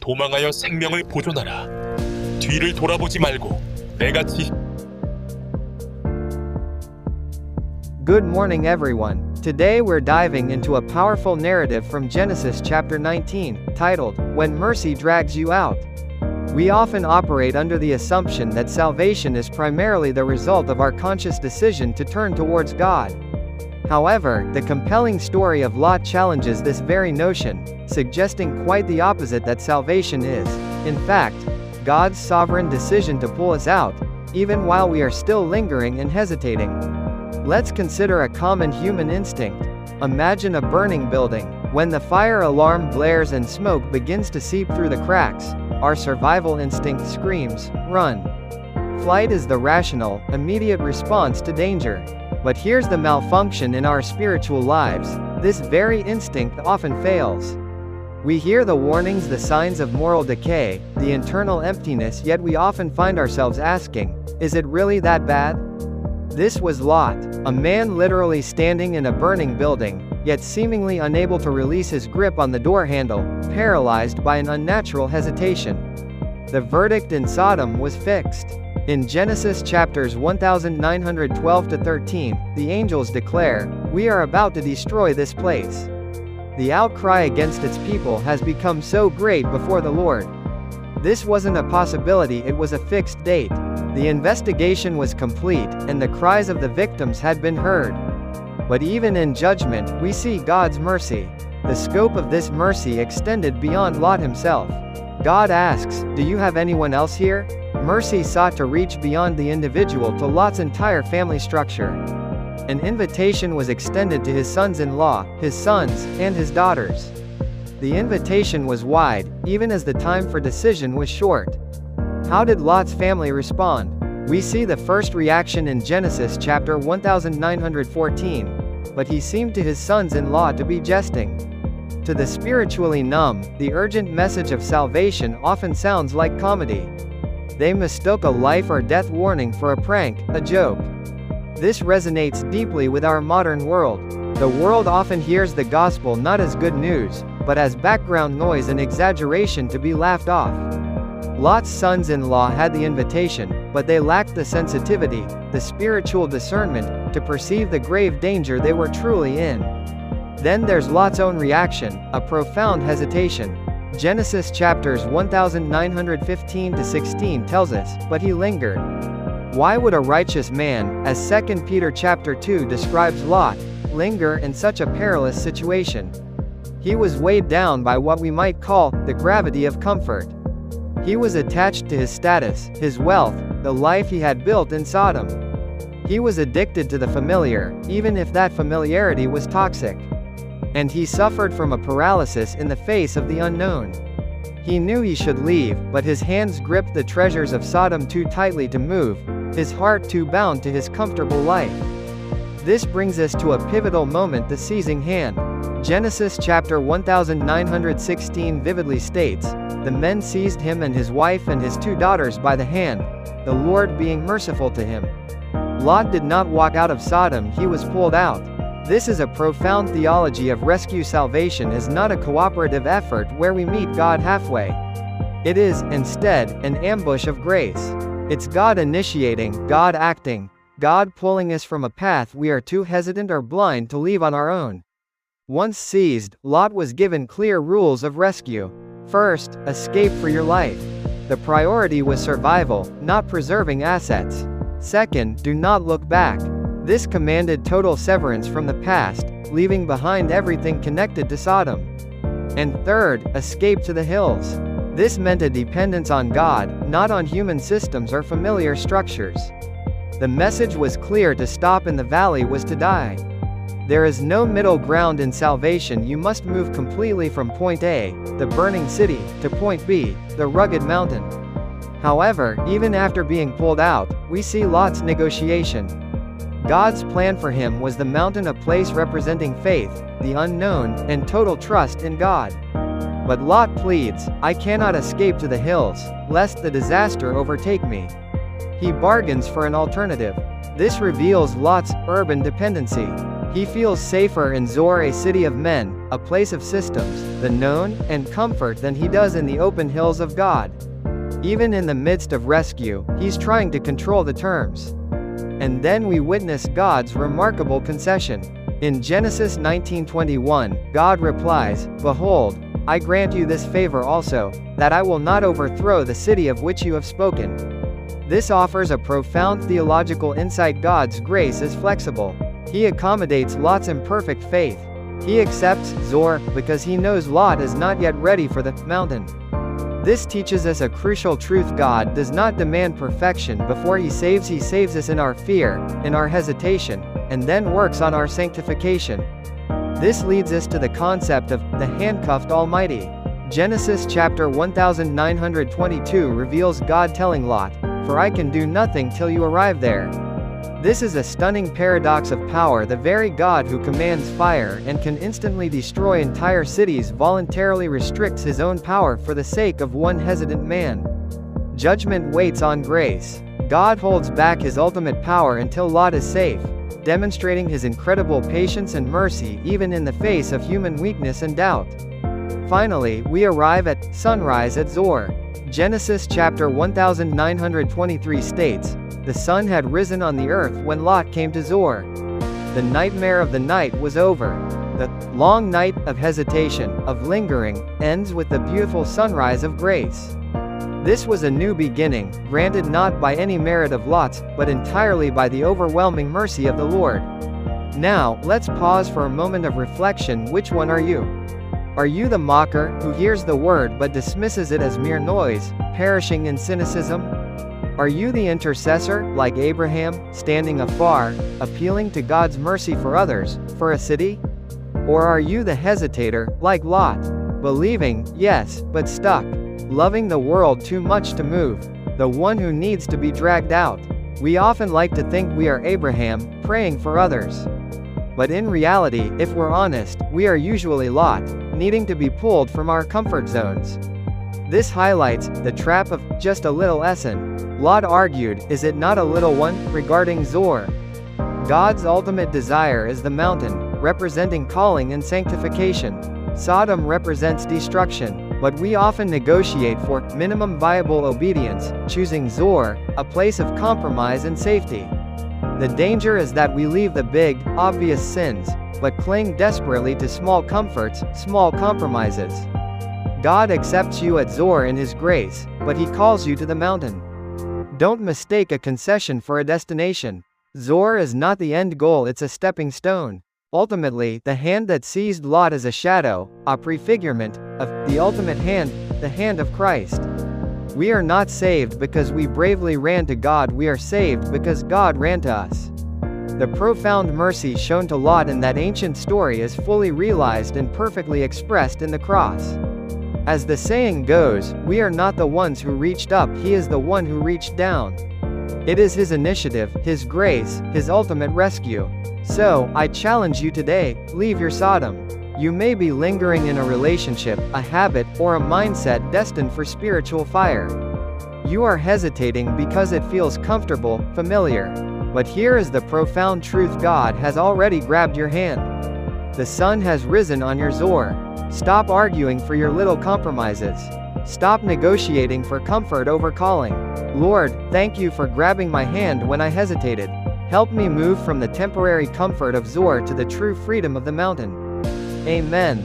도망하여 생명을 보존하라. 뒤를 돌아보지 말고 내가 Good morning everyone. Today we're diving into a powerful narrative from Genesis chapter 19, titled, When Mercy Drags You Out. We often operate under the assumption that salvation is primarily the result of our conscious decision to turn towards God. However, the compelling story of Lot challenges this very notion, suggesting quite the opposite, that salvation is, in fact, God's sovereign decision to pull us out, even while we are still lingering and hesitating. Let's consider a common human instinct. Imagine a burning building. When the fire alarm blares and smoke begins to seep through the cracks, our survival instinct screams, "Run!" Flight is the rational, immediate response to danger. But here's the malfunction in our spiritual lives. This very instinct often fails. We hear the warnings, the signs of moral decay, the internal emptiness, yet we often find ourselves asking, is it really that bad? This was Lot, a man literally standing in a burning building, yet seemingly unable to release his grip on the door handle, paralyzed by an unnatural hesitation. The verdict in Sodom was fixed. In Genesis chapters 1912 to 13, the angels declare, "We are about to destroy this place." The outcry against its people has become so great before the Lord. This wasn't a possibility, it was a fixed date. The investigation was complete, and the cries of the victims had been heard. But even in judgment, we see God's mercy. The scope of this mercy extended beyond Lot himself. God asks, "Do you have anyone else here?" Mercy sought to reach beyond the individual to Lot's entire family structure. An invitation was extended to his sons-in-law, his sons, and his daughters. The invitation was wide, even as the time for decision was short. How did Lot's family respond? We see the first reaction in Genesis chapter 1914. But he seemed to his sons-in-law to be jesting. To the spiritually numb, the urgent message of salvation often sounds like comedy. They mistook a life or death warning for a prank, a joke. This resonates deeply with our modern world. The world often hears the gospel not as good news, but as background noise and exaggeration to be laughed off. Lot's sons-in-law had the invitation, but they lacked the sensitivity, the spiritual discernment, to perceive the grave danger they were truly in. Then there's Lot's own reaction, a profound hesitation. Genesis chapters 1915 to 16 tells us, "But he lingered." Why would a righteous man, as 2 Peter chapter 2 describes Lot, linger in such a perilous situation? He was weighed down by what we might call the gravity of comfort. He was attached to his status, his wealth, the life he had built in Sodom. He was addicted to the familiar, even if that familiarity was toxic. And he suffered from a paralysis in the face of the unknown. He knew he should leave, but his hands gripped the treasures of Sodom too tightly to move, his heart too bound to his comfortable life. This brings us to a pivotal moment, the seizing hand. Genesis chapter 1916 vividly states, "The men seized him and his wife and his 2 daughters by the hand, the Lord being merciful to him." Lot did not walk out of Sodom, he was pulled out. This is a profound theology of rescue. Salvation is not a cooperative effort where we meet God halfway. It is, instead, an ambush of grace. It's God initiating, God acting, God pulling us from a path we are too hesitant or blind to leave on our own. Once seized, Lot was given clear rules of rescue. First, escape for your life. The priority was survival, not preserving assets. Second, do not look back. This commanded total severance from the past, leaving behind everything connected to Sodom. And third, escape to the hills. This meant a dependence on God, not on human systems or familiar structures. The message was clear: to stop in the valley was to die. There is no middle ground in salvation. You must move completely from point A, the burning city, to point B, the rugged mountain. However, even after being pulled out, we see Lot's negotiation. God's plan for him was the mountain, a place representing faith, the unknown, and total trust in God. But Lot pleads, "I cannot escape to the hills, lest the disaster overtake me." He bargains for an alternative. This reveals Lot's urban dependency. He feels safer in Zor, a city of men, a place of systems, the known, and comfort than he does in the open hills of God. Even in the midst of rescue, he's trying to control the terms. And then we witness God's remarkable concession. In Genesis 19:21, God replies, "Behold, I grant you this favor also, that I will not overthrow the city of which you have spoken." This offers a profound theological insight. God's grace is flexible. He accommodates Lot's imperfect faith. He accepts Zor because he knows Lot is not yet ready for the mountain. This teaches us a crucial truth: God does not demand perfection before he saves us in our fear, in our hesitation, and then works on our sanctification. This leads us to the concept of the handcuffed Almighty. Genesis chapter 1922 reveals God telling Lot, "For I can do nothing till you arrive there." This is a stunning paradox of power. The very God who commands fire and can instantly destroy entire cities voluntarily restricts his own power for the sake of one hesitant man. Judgment waits on grace. God holds back his ultimate power until Lot is safe, demonstrating his incredible patience and mercy even in the face of human weakness and doubt. Finally, we arrive at sunrise at Zor. Genesis chapter 1923 states, "The sun had risen on the earth when Lot came to Zor." The nightmare of the night was over. The long night of hesitation, of lingering, ends with the beautiful sunrise of grace. This was a new beginning, granted not by any merit of Lot's, but entirely by the overwhelming mercy of the Lord. Now, let's pause for a moment of reflection. Which one are you? Are you the mocker, who hears the word but dismisses it as mere noise, perishing in cynicism? Are you the intercessor, like Abraham, standing afar, appealing to God's mercy for others, for a city? Or are you the hesitator, like Lot, believing, yes, but stuck, loving the world too much to move, the one who needs to be dragged out? We often like to think we are Abraham, praying for others. But in reality, if we're honest, we are usually Lot, needing to be pulled from our comfort zones. This highlights the trap of just a little Essen. Lot argued, "Is it not a little one?" regarding Zor. God's ultimate desire is the mountain, representing calling and sanctification. Sodom represents destruction, but we often negotiate for minimum viable obedience, choosing Zor, a place of compromise and safety. The danger is that we leave the big, obvious sins, but cling desperately to small comforts, small compromises. God accepts you at Zor in his grace, but he calls you to the mountain. Don't mistake a concession for a destination. Zor is not the end goal, it's a stepping stone. Ultimately, the hand that seized Lot is a shadow, a prefigurement, of the ultimate hand, the hand of Christ. We are not saved because we bravely ran to God, we are saved because God ran to us. The profound mercy shown to Lot in that ancient story is fully realized and perfectly expressed in the cross. As the saying goes, we are not the ones who reached up, he is the one who reached down. It is his initiative, his grace, his ultimate rescue. So, I challenge you today, leave your Sodom. You may be lingering in a relationship, a habit, or a mindset destined for spiritual fire. You are hesitating because it feels comfortable, familiar. But here is the profound truth: God has already grabbed your hand. The sun has risen on your Zor. Stop arguing for your little compromises. Stop negotiating for comfort over calling. Lord, thank you for grabbing my hand when I hesitated. Help me move from the temporary comfort of Zor to the true freedom of the mountain. Amen.